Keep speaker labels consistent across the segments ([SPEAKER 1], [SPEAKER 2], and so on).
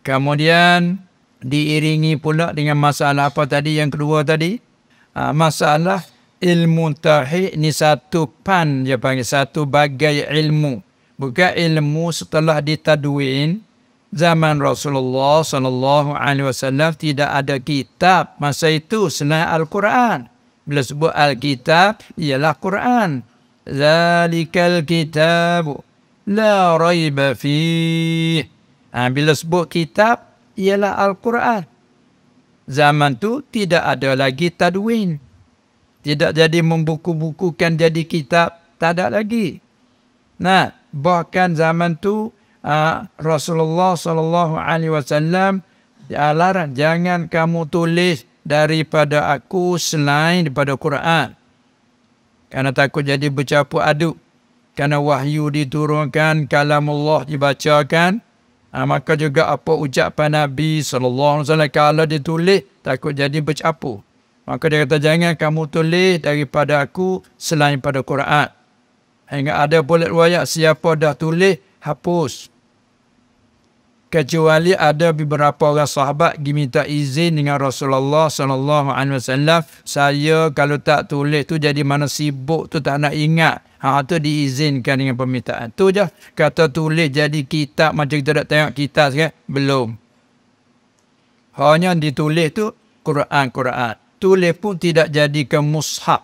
[SPEAKER 1] Kemudian diiringi pula dengan masalah apa tadi yang kedua tadi? Masalah ilmu tauhid ni satu pan dia panggil, satu bagai ilmu. Bukan ilmu setelah ditadwin. Zaman Rasulullah sallallahu alaihi wasallam tidak ada kitab masa itu selain Al-Quran. Bila sebut Al-Kitab ialah Quran. Zalikal kitab la raiba fih. Bila sebut kitab ialah Al-Quran. Zaman tu tidak ada lagi tadwin. Tidak jadi membuku-bukukan jadi kitab, tak ada lagi. Nah, bahkan zaman tu Rasulullah sallallahu alaihi wasallam larang, jangan kamu tulis daripada aku selain daripada Quran. Karena takut jadi bercampur aduk. Karena wahyu diturunkan, kalamullah dibacakan, maka juga apa ucapan Nabi sallallahu alaihi wasallam kalau ditulis takut jadi bercampur. Maka dia kata jangan kamu tulis daripada aku selain pada Quran. Hingga ada boleh riwayat siapa dah tulis hapus. Kecuali ada beberapa orang sahabat pergi minta izin dengan Rasulullah sallallahu alaihi wasallam, saya kalau tak tulis tu jadi mana sibuk tu tak nak ingat. Tu diizinkan dengan permintaan. Tu je kata tulis jadi kitab macam kita dah tengok kitab sekarang belum. Hanya ditulis tu Quran. Tulis pun tidak jadi ke mushaf.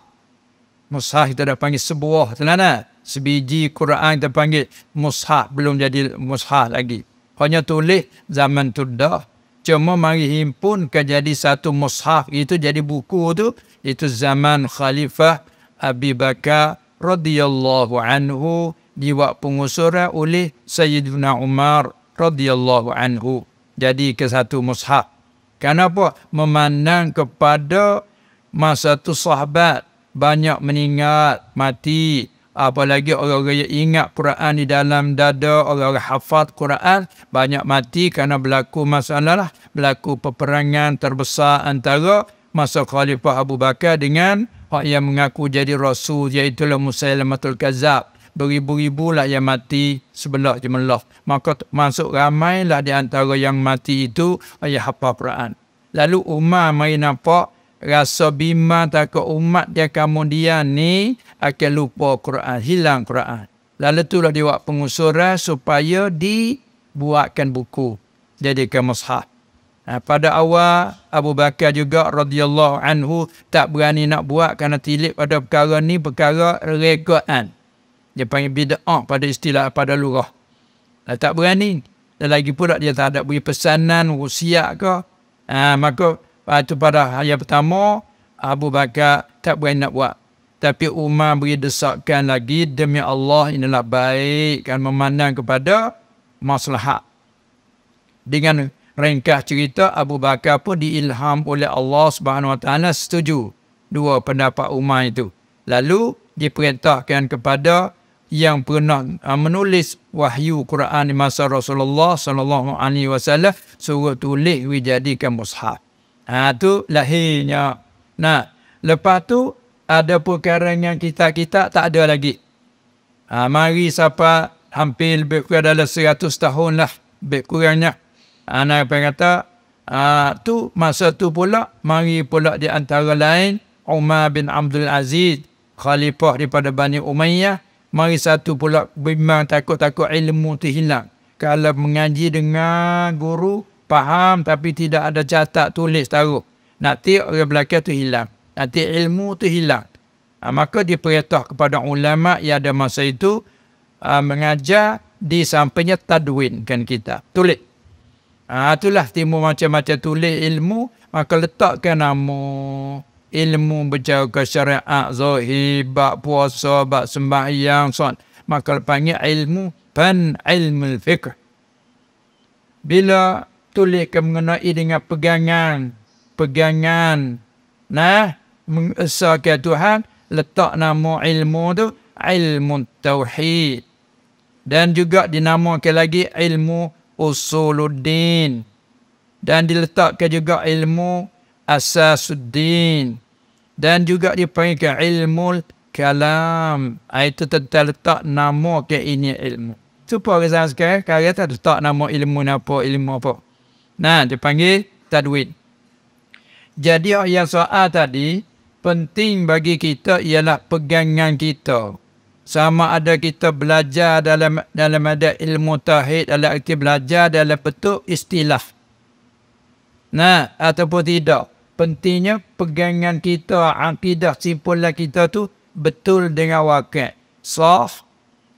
[SPEAKER 1] Mushaf kita dah panggil sebuah celana. Sebiji Quran kita panggil mushaf, belum jadi mushaf lagi. Hanya tulis zaman tu dah. Cuma mari himpun ke jadi satu mushaf. Itu jadi buku tu. Itu zaman Khalifah Abi Bakar radhiyallahu anhu. Dibuat pengusuran oleh Sayyidina Umar radhiyallahu anhu. Jadi ke satu mushaf. Kenapa? Memandang kepada masa tu sahabat banyak meninggal, mati. Apalagi orang-orang yang ingat Quran di dalam dada, orang-orang hafaz Quran banyak mati kerana berlaku masalah, berlaku peperangan terbesar antara masa Khalifah Abu Bakar dengan orang yang mengaku jadi Rasul, iaitu Musailamatul Kadzab. Beribu-ribu lah yang mati sebelah jumlah. Maka masuk ramailah di antara yang mati itu yang hafaz Quran. Lalu Umar mari nampak rasa bimbang takut umat dia kemudian ni akan lupa Quran, hilang Quran. Lalu itulah dia buat pengusuran supaya dibuatkan buku, jadikan mushaf. Pada awal Abu Bakar juga radhiyallahu anhu tak berani nak buat kerana tilik pada perkara ni perkara regaan. Dia panggil bid'ah pada istilah pada lurah. Tak berani. Dan lagi pula dia tak ada beri pesanan wasiat ke. Maka itu pada hari pertama Abu Bakar tak berani nak buat. Tapi Umar beri desakan lagi, demi Allah inilah baik kan, memandang kepada maslahat. Dengan ringkas cerita, Abu Bakar pun diilham oleh Allah Subhanahu Wa Taala setuju dua pendapat Umar itu. Lalu diperintahkan kepada yang pernah menulis wahyu Quran di masa Rasulullah sallallahu alaihi wasallam suruh tulis dijadikan mushaf. Tu lahirnya. Nah, lepas tu ada perkara yang kita tak ada lagi. Mari sampai hampir lebih kurang dalam 100 tahun lah lebih kurangnya. Anak kata tu masa tu pula mari pula di antara lain Umar bin Abdul Aziz, khalifah daripada Bani Umayyah, mari satu pula bimbang takut-takut ilmu tu hilang. Kalau mengaji dengan guru faham tapi tidak ada catat tulis taruh. Nanti orang belakang tu hilang. Nanti ilmu tu hilang. Maka diperintah kepada ulama yang ada masa itu mengajar di sampingnya tadwinkan kita. Tulis. Itulah timbul macam-macam tulis ilmu. Maka letakkan nama ilmu bercakap syariat, zahir, bab puasa, bab sembahyang, solat. Maka panggil ilmu pan ilmu fiqh. Bila tulis mengenai dengan pegangan, mengesahkan Tuhan, letak nama ilmu tu ilmu tauhid. Dan juga dinamakan lagi ilmu usuluddin. Dan diletakkan juga ilmu asasuddin. Dan juga dipanggil ilmu kalam. Itu tentang letak nama ke ini ilmu. Supaya orang sekarang tak letak nama ilmu apa. Nah, dipanggil tadwin. Jadi yang soal tadi, penting bagi kita ialah pegangan kita. Sama ada kita belajar dalam ada ilmu tauhid, dalam arti belajar dalam bentuk istilah. Nah, ataupun tidak. Pentingnya pegangan kita, akidah simpulan kita tu betul dengan wakil. Sah,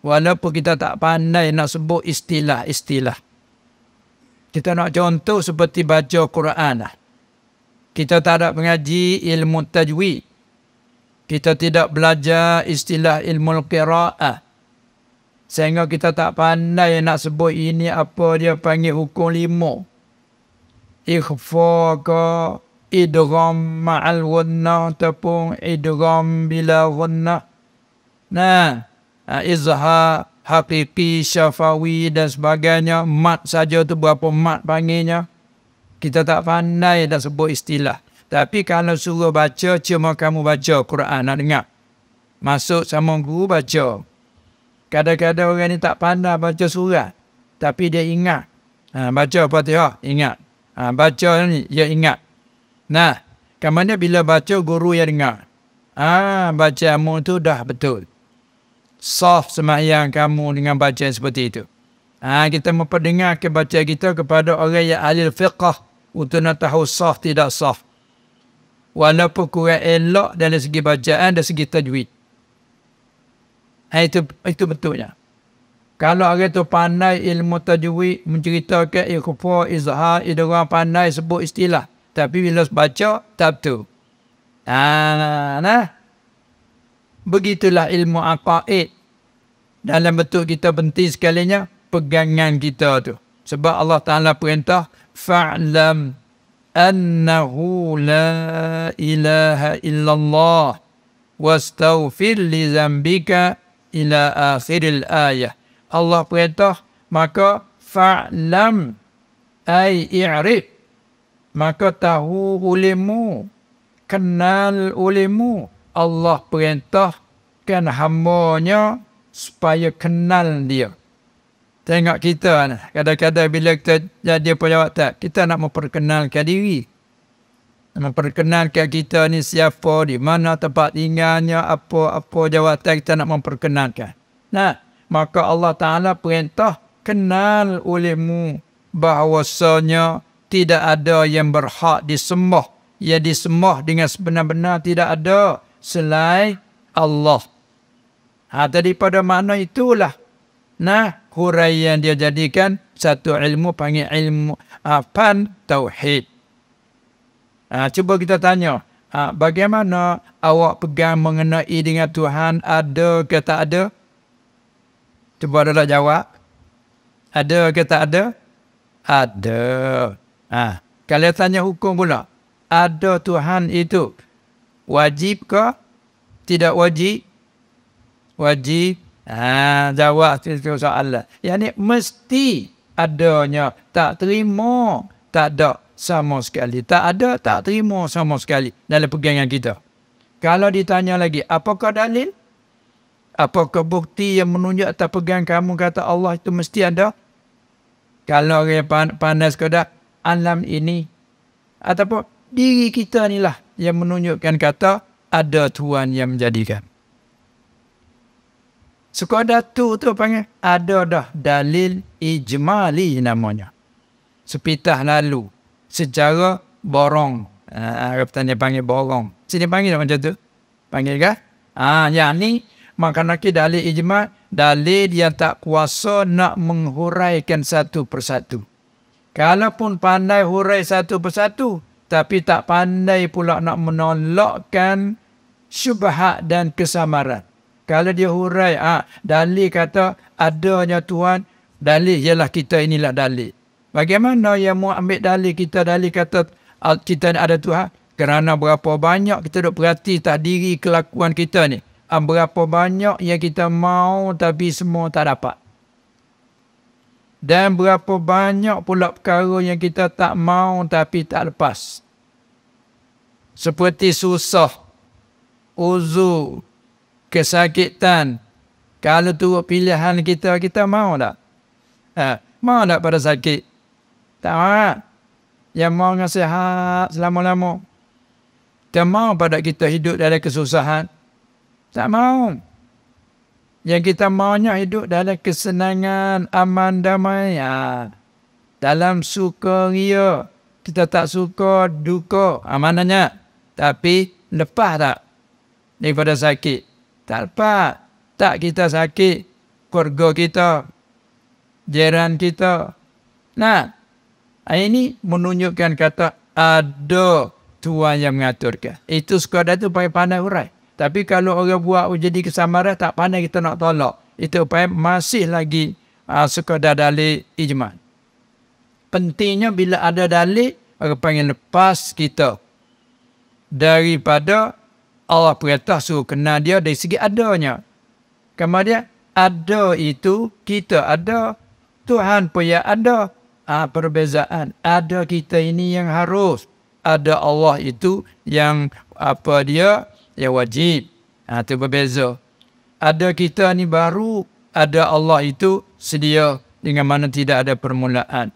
[SPEAKER 1] walaupun kita tak pandai nak sebut istilah-istilah. Kita nak contoh seperti baca Quran lah. Kita tak ada mengaji ilmu tajwid. Kita tidak belajar istilah ilmu qira'ah. Sehingga kita tak pandai nak sebut ini apa dia panggil hukum 5. Ikhfa ke idgham ma'al ghunnah ataupun idgham bila ghunnah. Nah, izhar, hakiki, syafawi dan sebagainya. Mat saja tu berapa mat panggilnya. Kita tak pandai dah sebut istilah. Tapi kalau suruh baca, cuma kamu baca Quran, nak dengar. Masuk sama guru, baca. Kadang-kadang orang ni tak pandai baca surat. Tapi dia ingat. Baca Fatihah, ingat. Baca ni, dia ingat. Nah, kemana bila baca, guru yang dengar. Bacamu tu dah betul. Soft semayang kamu dengan bacaan seperti itu. Kita memperdengarkan bacaan kita kepada orang yang ahli fiqh untuk nak tahu soft tidak soft. Walaupun kurang elok dari segi bacaan dan segi tajwid. Itu betulnya. Kalau orang tu pandai ilmu tajwid, menceritakan ikhfa, izhar, idgham, pandai sebut istilah. Tapi bila baca, tak betul. Begitulah ilmu aqaid. Dalam bentuk kita penting sekalinya, pegangan kita tu. Sebab Allah Ta'ala perintah, fa'lam annahu la ilaha illallah wastaghfir li zambika ila akhiril ayah. Allah perintah, maka fa'lam ay i'rif, maka tahu olehmu, kenal olehmu. Allah perintahkan hamba-Nya supaya kenal dia. Tengok kita, kadang-kadang bila kita jadi pejabat, kita nak memperkenalkan diri. Memperkenalkan kita ni siapa, di mana tempat tinggalnya, apa jawatan kita nak memperkenalkan. Nah, maka Allah Ta'ala perintah, kenal olehmu bahawasanya tidak ada yang berhak disembah. Yang disembah dengan sebenar-benar tidak ada selain Allah. Daripada makna itulah. Nah, huraian dia jadikan satu ilmu panggil ilmu pan tauhid. Cuba kita tanya, bagaimana awak pegang mengenai dengan Tuhan, ada ke tak ada? Cuba ada jawab. Ada ke tak ada? Ada. Kalau tanya hukum pula, ada Tuhan itu wajib ke? Tidak wajib? Wajib. Jawab itu soalan. Yang ni mesti adanya. Tak terima, tak ada sama sekali. Tak ada, tak terima sama sekali dalam pegangan kita. Kalau ditanya lagi, apakah dalil? Apakah bukti yang menunjuk atas pegang kamu kata Allah itu mesti ada? Kalau orang pandai sekadar alam ini. Ataupun diri kita inilah yang menunjukkan kata ada Tuhan yang menjadikan. Sekadar tu panggil ada dah dalil ijmali namanya. Sepitah lalu secara borong. Arab tanya panggil borong. Sini panggil macam tu. Panggil kah? Yang ni makna dalil ijma, dalil yang tak kuasa nak menghuraikan satu persatu. Kalaupun pandai hurai satu persatu, tapi tak pandai pula nak menolakkan syubhat dan kesamaran. Kalau dia hurai, dalil kata adanya Tuhan, dalil ialah kita inilah dalil. Bagaimana yang mau ambil dalil kita, dalil kata kita ada Tuhan? Kerana berapa banyak kita duk perhati tak diri kelakuan kita ni. Berapa banyak yang kita mau tapi semua tak dapat. Dan berapa banyak pula perkara yang kita tak mau tapi tak lepas. Seperti susah, uzur, kesakitan. Kalau tu pilihan kita, kita mau tak? Mau tak pada sakit? Tak mau. yang mau nasihat selama-lama. Tak mau pada kita hidup dalam kesusahan. Tak mau. Yang kita maunya hidup dalam kesenangan, aman, damai. Dalam sukaria. Kita tak suka duka. Mananya. Tapi lepas tak daripada sakit? Tak lepas. Tak kita sakit. Keluarga kita. Jiran kita. Nah. Ini menunjukkan kata ada Tuhan yang mengaturkan. Itu sekadar tu pakai pandai urai. Tapi kalau orang buat jadi kesamaran, tak pandai kita nak tolak. Itu masih lagi sekadar dalil ijma'. Pentingnya bila ada dalil, orang panggil lepas kita. Daripada Allah perintah suruh kenal dia dari segi adanya. Kemudian ada itu, kita ada, Tuhan pun yang ada. Perbezaan. Ada kita ini yang harus. Ada Allah itu yang yang wajib. Itu berbeza. Ada kita ni baru. Ada Allah itu sedia dengan mana tidak ada permulaan.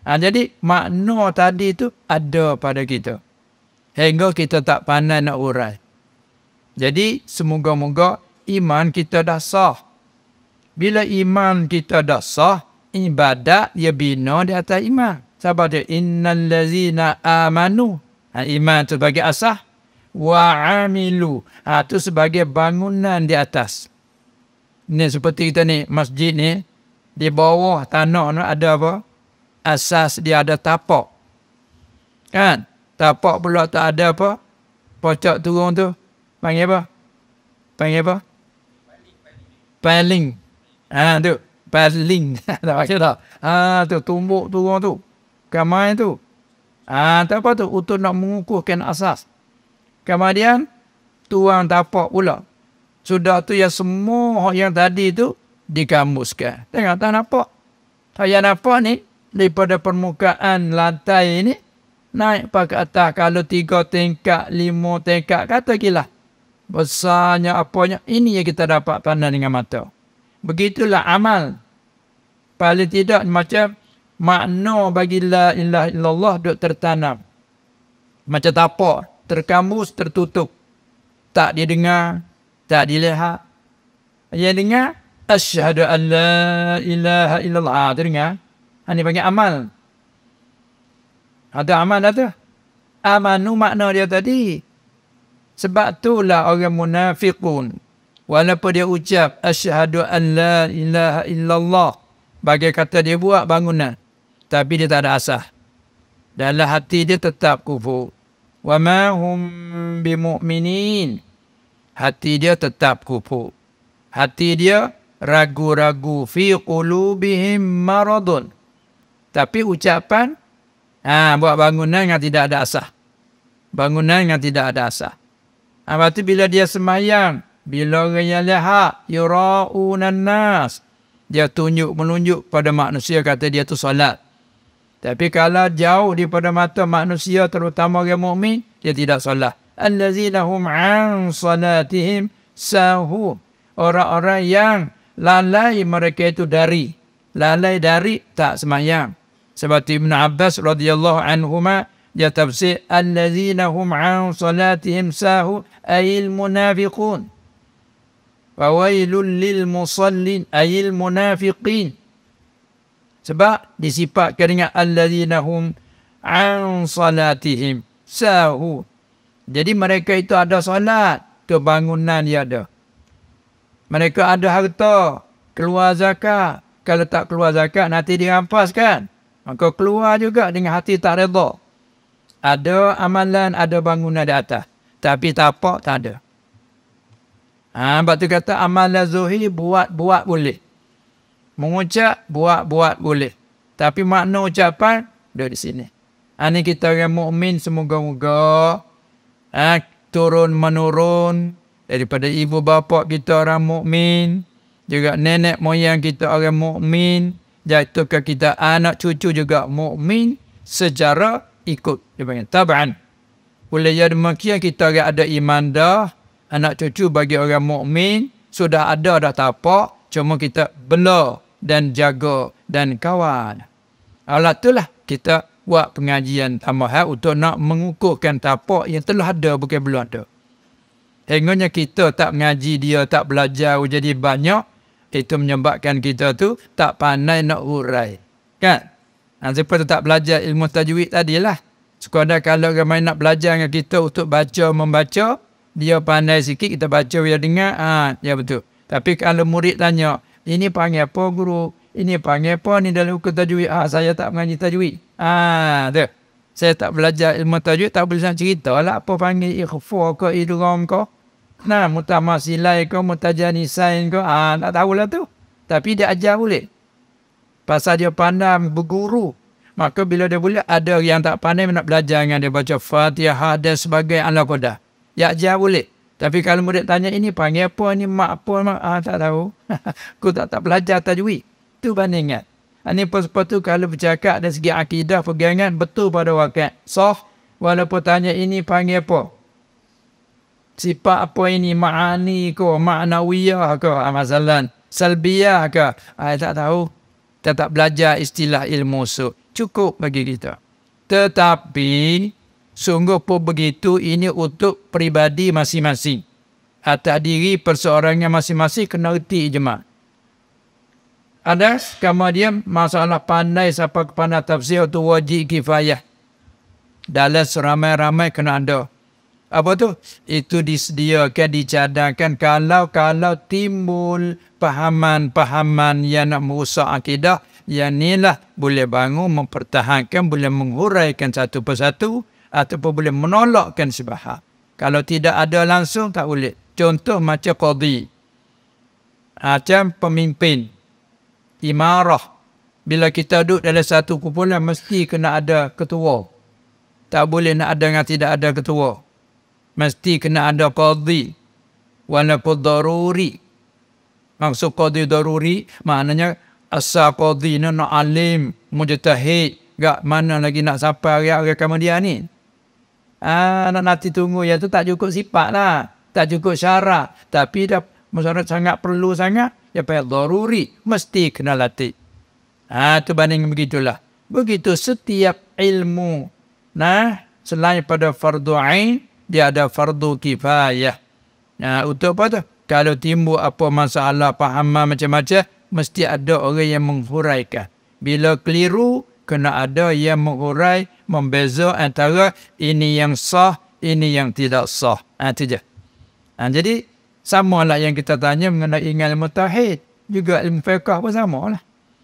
[SPEAKER 1] Jadi makna tadi itu ada pada kita. Hingga kita tak pandai nak urai. Jadi semoga-moga iman kita dah sah. Bila iman kita dah sah, ibadat dia bina di atas iman. Sebab dia innal ladzina amanu. Iman itu sebagai asas. Wa amilu. Itu sebagai bangunan di atas. Ini seperti kita ni, masjid ni. Di bawah tanah ni ada apa? Asas dia ada tapak. Kan? Tapak pula tak ada apa? Pocok turun tu. Panggil apa? Panggil apa? Paling. Tu. Paling. Tak baca tak? Tu tumbuk turun tu. Kamai tu. Tak apa tu? Untuk nak mengukuhkan asas. Kemudian, tuang tapak pula. Sudah tu yang semua yang tadi tu dikamuskan. Tengok tak nampak? Tak yang nampak ni, daripada permukaan lantai ni, naik ke atas. Kalau 3 tingkat, 5 tingkat, katakanlah. Besarnya apanya, ini yang kita dapat pandang dengan mata. Begitulah amal. Paling tidak macam makna bagi la ilaha illallah duk tertanam. Macam tapak, terkamus, tertutup. Tak didengar, tak dilihat. Yang dengar, asyhadu an la ilaha illallah. Dengar. Ini panggil amal. Ada amal dah tu. Amanu makna dia tadi. Sebab itulah orang munafiqun. Walaupun dia ucap asyhadu an la ilaha illallah. Bagai kata dia buat bangunan. Tapi dia tak ada asas. Dalam hati dia tetap kufur. Wa ma hum bimu'minin. Hati dia tetap kufur. Hati dia ragu-ragu. Fi qulubihim maradun. Tapi ucapan, buat bangunan yang tidak ada asas. Bangunan yang tidak ada asas. Lepas tu bila dia semayang, bila orang yang lihat, yura'unan nas. Dia menunjuk pada manusia, kata dia tu solat. Tapi kalau jauh daripada mata manusia, terutama orang mukmin, dia tidak solat. Allazina hum an salatihim sahun. Orang-orang yang lalai mereka itu dari. Lalai dari tak semayang. Sebab Ibn Abbas radhiyallahu anhuma, dia tafsir, allazina hum an salatihim sahun ayil munafiqun. Fawailul lil musallin ayil munafiqin. Sebab disifatkan dengan alladzina hum an salatihim sahu. Jadi mereka itu ada solat, kebangunan dia ada. Mereka ada harta, keluar zakat. Kalau tak keluar zakat nanti dirampas kan. Maka keluar juga dengan hati tak redha. Ada amalan, ada bangunan di atas. Tapi tapak tak ada. Sebab tu kata amalan zuhir buat boleh. Mengucap buat boleh. Tapi makna ucapan ada di sini. Ini kita orang mukmin semoga-moga turun menurun daripada ibu bapa kita orang mukmin, juga nenek moyang kita orang mukmin, jatuhkan kita anak cucu juga mukmin secara ikut. Dia panggil tab'an. Boleh jadi demikian kita ada iman dah. Anak cucu bagi orang mukmin sudah ada dah tapak, cuma kita bela dan jaga dan kawan. Allah itulah kita buat pengajian tambahan untuk nak mengukuhkan tapak yang telah ada bukan belum ada. Hingga kita tak mengaji dia, tak belajar jadi banyak, itu menyebabkan kita tu tak pandai nak hurai. Kan? Sebab tu tak belajar ilmu tajwid tadilah. Sekadar kalau ramai nak belajar dengan kita untuk baca, membaca, dia pandai sikit, kita baca, dia dengar, ya betul. Tapi kalau murid tanya, ini panggil apa guru? Ini panggil apa ni dalam hukum tajwid? Saya tak mengaji tajwid. Tu. Saya tak belajar ilmu tajwid, tak boleh nak cerita lah apa panggil ikhfa ke idgham ke. Nah, mutamasilai ke, mutajanisain ke, tak tahulah tu. Tapi dia ajar boleh. Pasal dia pandai berguru. Maka bila dia boleh, ada yang tak pandai nak belajar dengan dia baca Fatihah dan sebagainya ala qadah. Ya ajar boleh. Tapi kalau murid tanya ini panggil apa, ni mak apa, mak, tak tahu. Aku tak belajar tajwid. Itu bandingan. Ini sebab tu kalau bercakap dari segi akidah, pegangan betul pada wakil. Sah, walaupun tanya ini panggil apa. Sifat apa ini, ma'ani ke, ma'nawiyah ke, masalah salbiyah ke. Tak tahu. Tak belajar istilah ilmu usul. Cukup bagi kita. Tetapi, sungguh pun begitu, ini untuk peribadi masing-masing. Atas diri perseorangan masing-masing kena reti ijma'. Ada kemudian masalah pandai siapa kepandai tafsir itu wajib kifayah. Dalam seramai-ramai kena ada. Apa tu? Itu disediakan, dicadangkan kalau timbul pahaman-pahaman yang nak merusak akidah, yang inilah boleh bangun, mempertahankan, boleh menghuraikan satu persatu, ataupun boleh menolakkan sebahar. Kalau tidak ada langsung, tak boleh. Contoh macam qadhi. Macam pemimpin. Imarah. Bila kita duduk dalam satu kumpulan, mesti kena ada ketua. Tak boleh nak ada dengan tidak ada ketua. Mesti kena ada qadhi. Walaupun daruri. Maksud qadhi daruri, maknanya asal qadhi ni nak alim, mujtahid. Gak mana lagi nak sampai hari-hari kemudian ni. Nanti tunggu yang tu tak cukup sifat lah. Tak cukup syarat. Tapi dah syarat sangat perlu sangat. Ya payah daruri. Mesti kena latih. Tu banding begitulah. Begitu setiap ilmu. Selain pada fardu ain, dia ada fardu kifayah. Untuk apa tu? Kalau timbul apa masalah, pahaman macam-macam, mesti ada orang yang menghuraikan. Bila keliru, kena ada yang menghurai, membeza antara ini yang sah, ini yang tidak sah. Itu je. Jadi, sama lah yang kita tanya mengenai ilmu tauhid. Juga ilmu fiqh pun sama lah.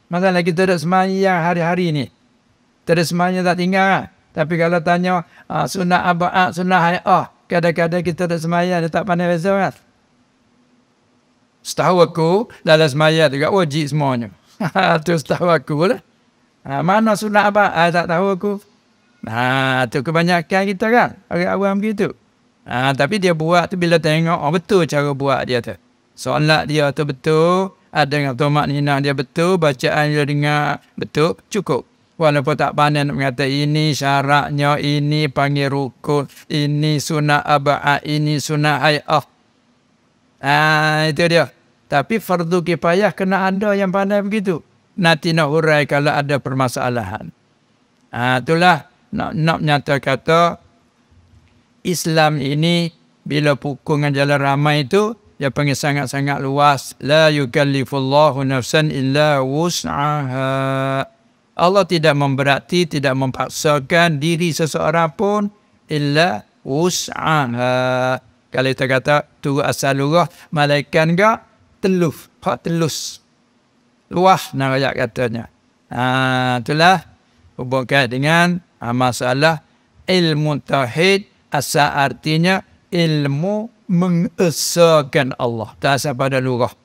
[SPEAKER 1] Masalah kita ada semayang hari-hari ni. Tak ada semayang tak tinggal lah. Tapi kalau tanya sunnah aba'ah, sunnah hay'ah, kadang-kadang kita tak semayang, dia tak pandai beza kan. Setahu aku, dalam semayang juga wajib semuanya. Itu setahu aku lah. Mana sunnah aba'ah, tak tahu aku. Itu kebanyakan kita kan, orang awam gitu. Tapi dia buat tu bila tengok, betul cara buat dia tu. Solat dia tu betul, ada dengan tomak nina dia betul, bacaan dia dengar betul, cukup. Walaupun tak pandai nak mengata ini syaratnya, ini panggil rukun, ini sunnah aba'ah, ini sunnah hay'ah. Itu dia. Tapi fardu kifayah kena ada yang pandai begitu. Nanti nak hurai kalau ada permasalahan. Itulah nak menyata kata Islam ini bila pukul dengan jalan ramai itu, dia panggil sangat-sangat luas. La yukallifullahu nafsan illa wus'aha. Allah tidak memberati, tidak memaksakan diri seseorang pun illa wus'aha. Kalau kita kata tu asal lurah, malaikat enggak teluf, hak telus. Luah nak ayat katanya. Itulah hubungkan dengan masalah ilmu tauhid, asal artinya ilmu mengesahkan Allah. Tak asal pada lurah.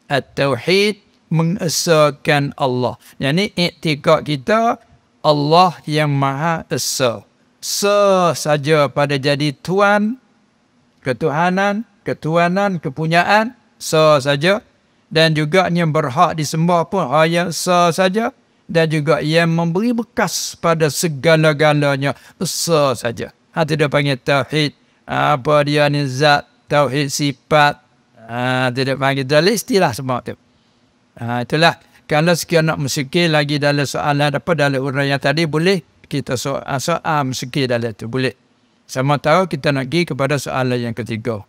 [SPEAKER 1] At-tauhid mengesahkan Allah. Yani iktikad kita Allah yang Maha Esa. Saja pada jadi Tuhan, ketuhanan, kepunyaan, saja. Dan juga yang berhak disembah pun hanya saja. Dan juga yang memberi bekas pada segala-galanya saja. Itu dia panggil tauhid. Apa dia ni zat, tauhid sifat. Itu dia panggil dalam istilah semua tu. Itulah. Kalau sekian nak musyikir lagi dalam soalan apa dalam uraian tadi, boleh kita soal sikit dalam tu boleh. Sama tahu kita nak pergi kepada soalan yang ketiga.